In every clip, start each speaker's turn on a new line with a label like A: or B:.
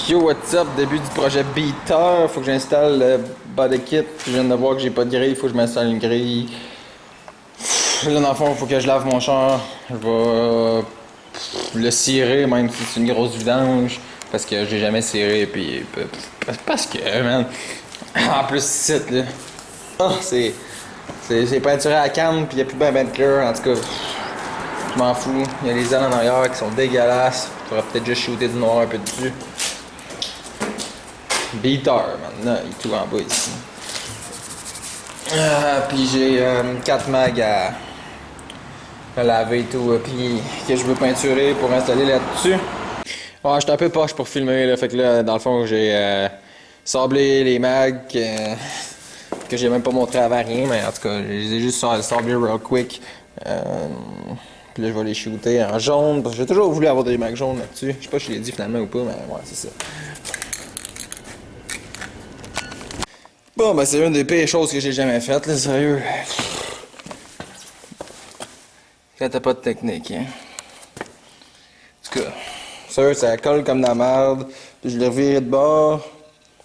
A: Yo, what's up? Début du projet Beater. Faut que j'installe le body kit. Je viens de voir que j'ai pas de grille. Faut que je m'installe une grille. Là, dans le fond, faut que je lave mon char. Je vais le cirer, même si c'est une grosse vidange. Parce que j'ai jamais ciré. Puis, parce que, man. En plus, c'est là. Oh, c'est peinturé à la canne. Puis, y a plus ben de couleur. En tout cas, je m'en fous. Il y a les ailes en arrière qui sont dégueulasses. Faudrait peut-être juste shooter du noir un peu dessus. Beater, maintenant, il est tout en bas ici. Puis j'ai 4 mags à laver et tout, puis que je veux peinturer pour installer là-dessus. Ouais, j'étais un peu poche pour filmer, là, fait que là, dans le fond, j'ai sablé les mags que j'ai même pas montré avant rien, mais en tout cas, je les ai juste sablés real quick. Puis là, je vais les shooter en jaune, parce que j'ai toujours voulu avoir des mags jaunes là-dessus. Je sais pas si je l'ai dit finalement ou pas, mais ouais, c'est ça. Bon, ben c'est une des pires choses que j'ai jamais faites, là, sérieux. Quand t'as pas de technique, hein. En tout cas, sérieux, ça colle comme de la merde. Puis je l'ai reviré de bord.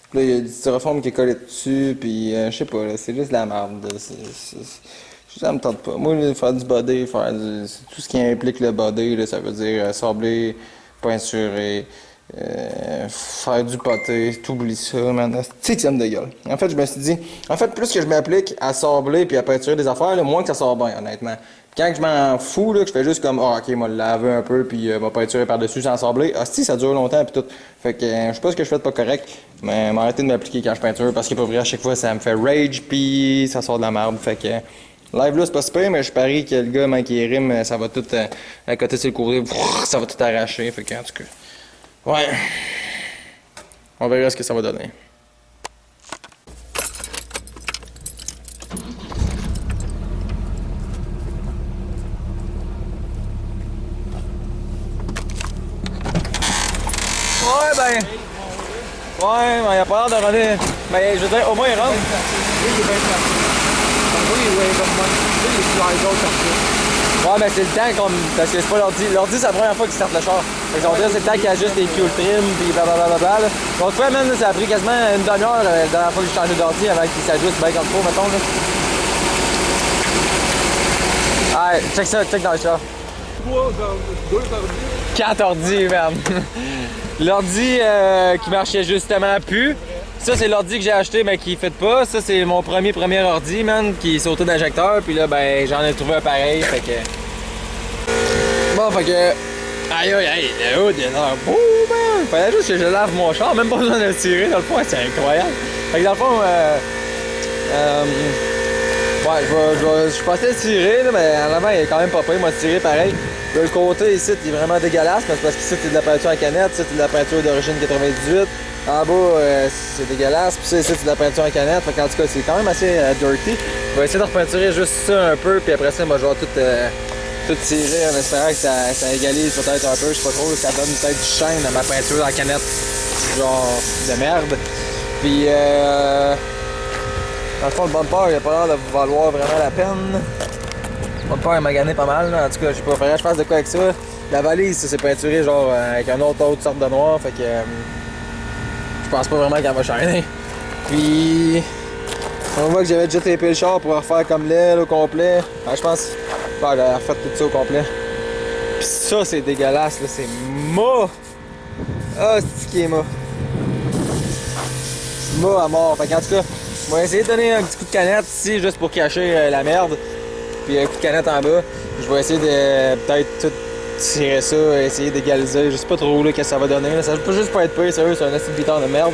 A: Puis là, il y a du styrofoam qui est collé dessus. Puis je sais pas, là, c'est juste de la merde. Ça me tente pas. Moi, là, faire du body, tout ce qui implique le body, là, ça veut dire sabler, peinturer. Faire du poté, t'oublies ça, man. Tu sais que ça me dégueule. En fait, je me suis dit, plus que je m'applique à sabler puis à peinturer des affaires, là, moins que ça sort bien, honnêtement. Quand je m'en fous, là, que je fais juste comme, ok, moi le laver un peu puis m'a peinturer par-dessus sans sabler, si ça dure longtemps puis tout. Fait que je sais pas ce que je fais de pas correct, mais m'arrêter de m'appliquer quand je peinture parce que pour vrai, à chaque fois, ça me fait rage puis ça sort de la merde. Fait que live là, c'est pas super, mais je parie que le gars, man, qui rime, ça va tout, à côté sur le côté, ça va tout arracher. Fait que, en tout cas. Ouais. On verra ce que ça va donner. Ouais, ben. Ouais, mais il a pas l'air de runner. Mais je veux dire, au moins il rentre.
B: Oui, il est bien placé. Oui, il est comme moi. Lui, il est plus high comme
A: Ouais, mais c'est le temps comme. Parce que c'est pas l'ordi. L'ordi, c'est la première fois qu'il starte le char. Fait qu'on dirait c'est le temps qu'il ajuste les fuel trim, pis blablabla. Donc, ouais, man, ça a pris quasiment une demi-heure la dernière fois que j'ai changé d'ordi avant qu'il s'ajuste bien comme il faut, mettons, là. Ouais, check ça, check dans le char.
B: 2 ordi.
A: 4 ordi, man. L'ordi qui marchait justement plus. Ça, c'est l'ordi que j'ai acheté, mais qui fait pas. Ça, c'est mon premier ordi, man, qui est sauté d'injecteur. Puis là, ben, j'en ai trouvé un pareil, fait que... Bon, fait que... Aïe, aïe, aïe, le hood, il a l'air beau, man. Fallait juste que je lave mon char, même pas besoin de le tirer, dans le fond, c'est incroyable. Fait que dans le fond, ouais, je pensais le tirer, là, mais en avant, il est quand même pas prêt. Moi, tirer pareil. Le côté ici, il est vraiment dégueulasse, parce qu'ici, c'est de la peinture à canette, ici, c'est de la peinture d'origine 98. En bas, c'est dégueulasse, puis ça, ici, c'est de la peinture en canette. Fait qu'en tout cas, c'est quand même assez dirty. Je vais essayer de repeinturer juste ça un peu, puis après ça, moi, je vais tout tirer en espérant que ça égalise peut-être un peu. Je sais pas trop, ça donne peut-être du shine à ma peinture en canette, genre de merde. Puis, dans le fond, le bumper, il a pas l'air de valoir vraiment la peine. Le bumper est magané pas mal, là. En tout cas, je sais pas, faudrait que je fasse de quoi avec ça. La valise, ça, c'est peinturé genre avec une autre sorte de noir, fait que je pense pas vraiment qu'elle va shiner. Puis, on voit que j'avais déjà tapé le char pour refaire comme l'aile au complet. Ben, je pense, j'avais refait tout ça au complet. Puis ça, c'est dégueulasse, là, c'est mât. Ah, c'est qui est mât. Mât à mort. Fait qu'en tout cas, on va essayer de donner un petit coup de canette ici, juste pour cacher la merde. Puis un coup de canette en bas. Je vais essayer de peut-être tout tirer ça, essayer d'égaliser. Je sais pas trop là, qu'est-ce que ça va donner. Là. Ça peut juste pas être pire, sérieux, c'est un acide viteur de merde.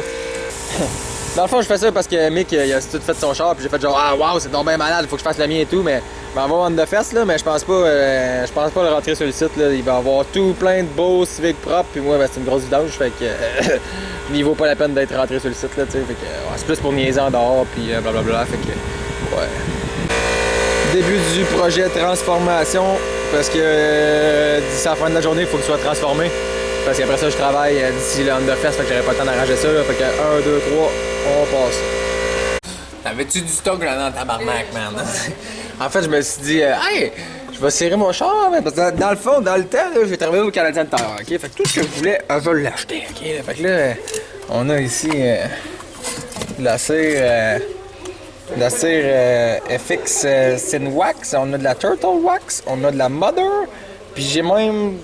A: Dans le fond, je fais ça parce que Mick, il a tout fait son char, puis j'ai fait genre, ah waouh, c'est donc bien malade, faut que je fasse le mien et tout, mais il va avoir one de fesses là, mais je pense pas le rentrer sur le site là. Il va avoir tout plein de beaux Civic propres, puis moi, ben, c'est une grosse vidange, fait que il vaut pas la peine d'être rentré sur le site là, tu sais, fait que ouais, c'est plus pour niaiser en dehors, puis blablabla, fait que ouais. Début du projet transformation, parce que d'ici la fin de la journée, il faut qu'il soit transformé. Parce qu'après ça, je travaille d'ici le Underfest, fait que j'aurais pas le temps d'arranger ça. Là, fait que 1, 2, 3, on passe. T'avais-tu du stock là dans tabarnak, man? En fait, je me suis dit, hey, je Je vais serrer mon char, mais parce que dans le fond, dans le temps, là, j'ai travaillé au Canadien Tire, ok? Fait que tout ce que je voulais, je vais l'acheter, ok? Fait que là, on a ici de la cire, FX Synwax, on a de la Turtle Wax, on a de la Mother, puis j'ai même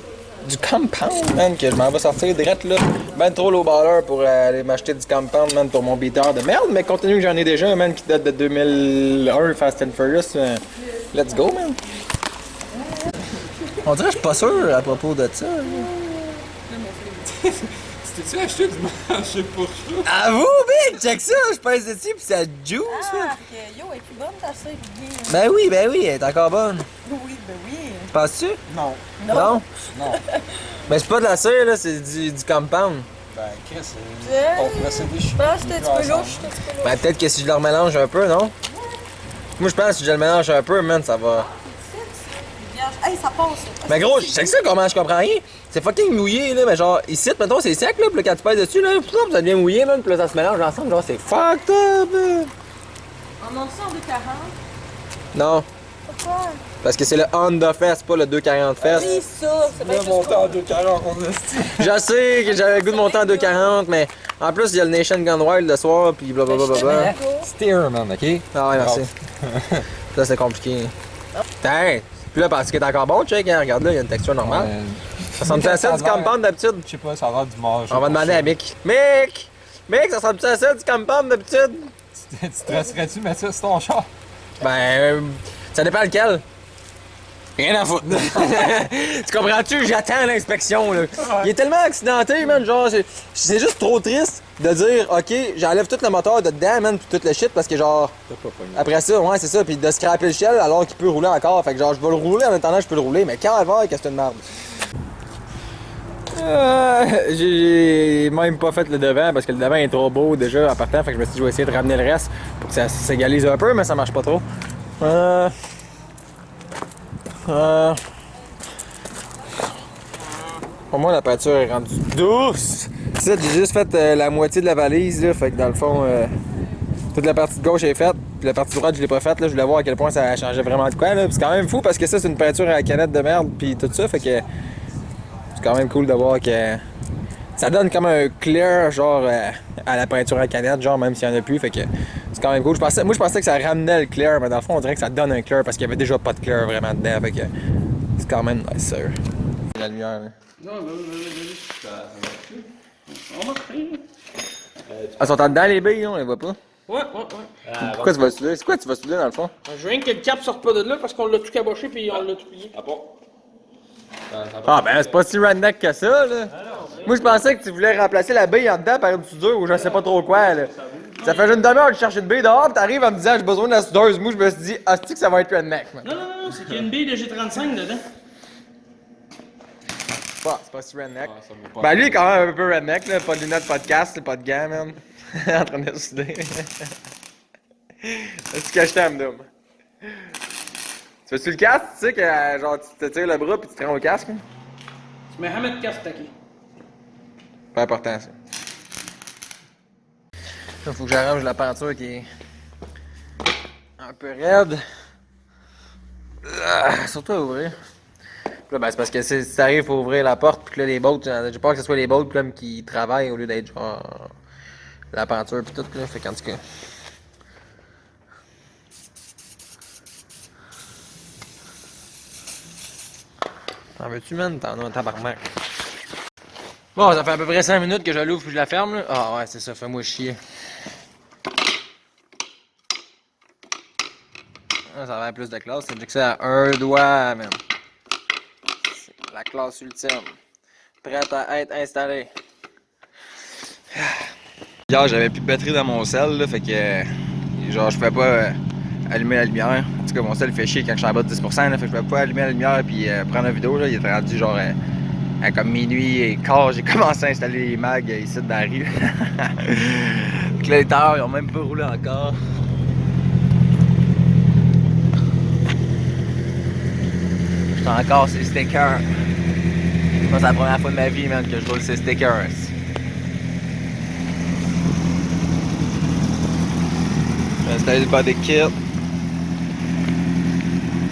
A: du Compound, man, que je m'en vais sortir direct, là. Ben trop low baller pour aller m'acheter du Compound, man, pour mon beater de merde, mais compte tenu que j'en ai déjà un, man, qui date de 2001, Fast and Furious, let's go, man. On dirait que je suis pas sûr à propos de ça.
C: Tu t'es-tu acheté du manger pour chat?
A: À vous, Big! Check ça! Je pèse dessus pis ça juice, man!
D: Ah, yo, elle est plus bonne ta sœur, bien.
A: Ben oui, elle est encore bonne.
D: Oui, ben oui.
A: Penses-tu?
C: Non.
A: Non?
C: Non.
A: Mais c'est pas de la cire, là, c'est du compound.
C: Ben, Chris,
D: Tiens.
C: on pourrait se déchirer.
D: Je pense que t'es un petit peu louche, t'es un petit peu louche.
A: Ben peut-être que si je le remélange un peu, non? Moi je pense que si je le mélange un peu, man, ça va.
D: Vierge. Hey, ça passe.
A: Mais gros, check ça comment je comprends rien. C'est fucking mouillé, là, mais genre, ici, mettons, c'est sec, là, pis là, quand tu pèses dessus, là, ça devient mouillé, man, pis là, ça se mélange ensemble, genre, c'est fucked up, man.
D: On monte ça en 2,40.
A: Non,
D: Pourquoi?
A: parce que c'est le Honda Fest, pas le 240 Fest.
D: Oui, ça, c'est bien
C: Là, monter en 2,40, on a
A: Je sais que j'avais le goût de monter en 240, mais en plus, il y a le Nation Gone Wild le soir, pis blablabla.
C: Steer, man, ok?
A: Ah ouais, merci. Là, c'est compliqué. Tiens, puis là, parce que t'es encore bon, check, hein, regarde là, il y a une texture normale. Ça ressemble à ça du compound d'habitude?
C: Je sais pas, ça a l'air du manger.
A: On va demander à Mick. Mick, ça ressemble à ça du compound d'habitude?
C: Tu te stresserais-tu mettre ça sur ton char?
A: Ben, ça dépend lequel. Rien à foutre. Tu comprends-tu? J'attends l'inspection, là. Il est tellement accidenté, man, genre, c'est juste trop triste de dire, OK, j'enlève tout le moteur de dedans, man, pis tout le shit, parce que genre,
C: T'as pas pogné.
A: après ça, ouais, c'est ça, pis de scraper le shell alors qu'il peut rouler encore. Fait que genre, je vais le rouler en attendant que je peux le rouler, mais calvaire, qu'est-ce que c'est une merde. J'ai même pas fait le devant parce que le devant est trop beau déjà en partant, fait que je me suis dit je vais essayer de ramener le reste pour que ça s'égalise un peu, mais ça marche pas trop. Pour moi la peinture est rendue douce. Ça, j'ai juste fait la moitié de la valise là, fait que dans le fond toute la partie de gauche est faite, puis la partie droite je l'ai pas faite là, je voulais voir à quel point ça a changé vraiment de quoi là. Puis c'est quand même fou parce que ça c'est une peinture à la canette de merde puis tout ça, fait que c'est quand même cool de voir que ça donne comme un clear genre à la peinture à canette, genre même s'il y en a plus, fait que c'est quand même cool. Moi je pensais que ça ramenait le clear, mais dans le fond on dirait que ça donne un clear parce qu'il y avait déjà pas de clear vraiment dedans, fait que c'est quand même nice sir. La lumière là.
B: Non, on va faire.
A: Elles sont en dedans les billes, on les voit pas.
B: Ouais.
A: Pourquoi tu vas souder? C'est quoi tu vas souder dans le fond?
B: Je viens que le cap sorte pas de là parce qu'on l'a tout caboché puis on l'a tout plié.
C: Ah bon?
A: Ah ben c'est pas si redneck que ça là. Moi je pensais que tu voulais remplacer la bille en dedans par une soudure ou je sais pas trop quoi là. Ça fait une demi-heure que je cherche une bille dehors pis t'arrives en me disant j'ai besoin de la soudeuse. Moi je me suis dit hostie que ça va être redneck man.
B: Non, c'est qu'il y a une bille de G35 dedans.
A: Bah, c'est pas si redneck. Ben lui il est quand même un peu redneck là, pas de lunettes, pas de casque, pas de gants man. En train de souder. Est-ce que je t'aime Dom? Tu fais-tu le casque? Tu sais que genre tu te tires le bras pis tu te rends au casque? Hein?
B: Tu mets jamais de casque taqué.
A: Pas important ça. Là, faut que j'arrange la peinture qui est un peu raide. Surtout à ouvrir. Puis là, ben, c'est parce que si t'arrives pour ouvrir la porte, puis que là, les bottes, j'ai peur que ce soit les bottes là, qui travaillent au lieu d'être genre la peinture puis tout. Là. Fait qu'en tout cas. T'en veux-tu, man? T'en as un tabarnak. Bon, ça fait à peu près 5 minutes que je l'ouvre puis je la ferme, là. Ah ouais, c'est ça, fais-moi chier. Ah, ça va avoir plus de classe, c'est que ça a un doigt, man. C'est la classe ultime. Prête à être installée. Hier, j'avais plus de batterie dans mon cell, là, fait que genre je pouvais pas allumer la lumière. En tout cas, mon cell fait chier quand je suis en bas de 10%, là, fait que je pouvais pas allumer la lumière puis prendre la vidéo, là. Il était rendu genre à comme minuit et quart, j'ai commencé à installer les mags ici dans la rue. Donc là, les tailleurs, ils ont même pas roulé encore. J'étais encore sur les stickers. Moi, c'est la première fois de ma vie, man, que je roule ces stickers. J'ai installé le body kit.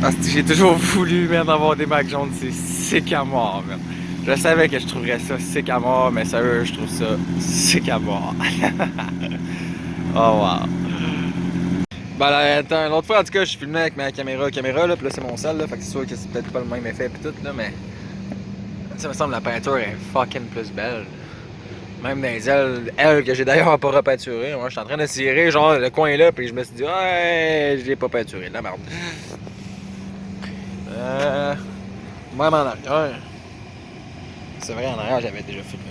E: Parce que j'ai toujours voulu, man, avoir des bacs jaunes, c'est sick à mort, man. Je savais que je trouverais ça sick à mort, mais sérieux, je trouve ça sick à mort. Oh wow. Ben là, attends, l'autre fois, en tout cas, je filmais avec ma caméra là, pis là c'est mon sel, là, fait que c'est sûr que c'est peut-être pas le même effet pis tout, là, mais... Ça me semble la peinture est fucking plus belle. Même dans les ailes que j'ai d'ailleurs pas repeinturées. Moi, je suis en train de tirer, genre, le coin là, puis je me suis dit, ouais, je l'ai pas peinturé, la merde. Même en arrière. C'est vrai, en arrière, j'avais déjà filmé.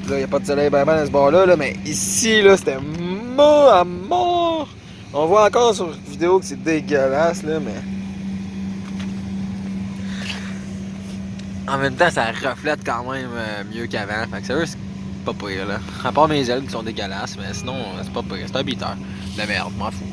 E: Là, y a pas de soleil ben dans ce bord-là, là, mais ici, là, c'était mort à mort. On voit encore sur vidéo que c'est dégueulasse, là, mais... En même temps, ça reflète quand même mieux qu'avant. Fait que sérieux, c'est pas pire, là. À part mes ailes qui sont dégueulasses, mais sinon, c'est pas pire. C'est un beater. De merde, m'en fous.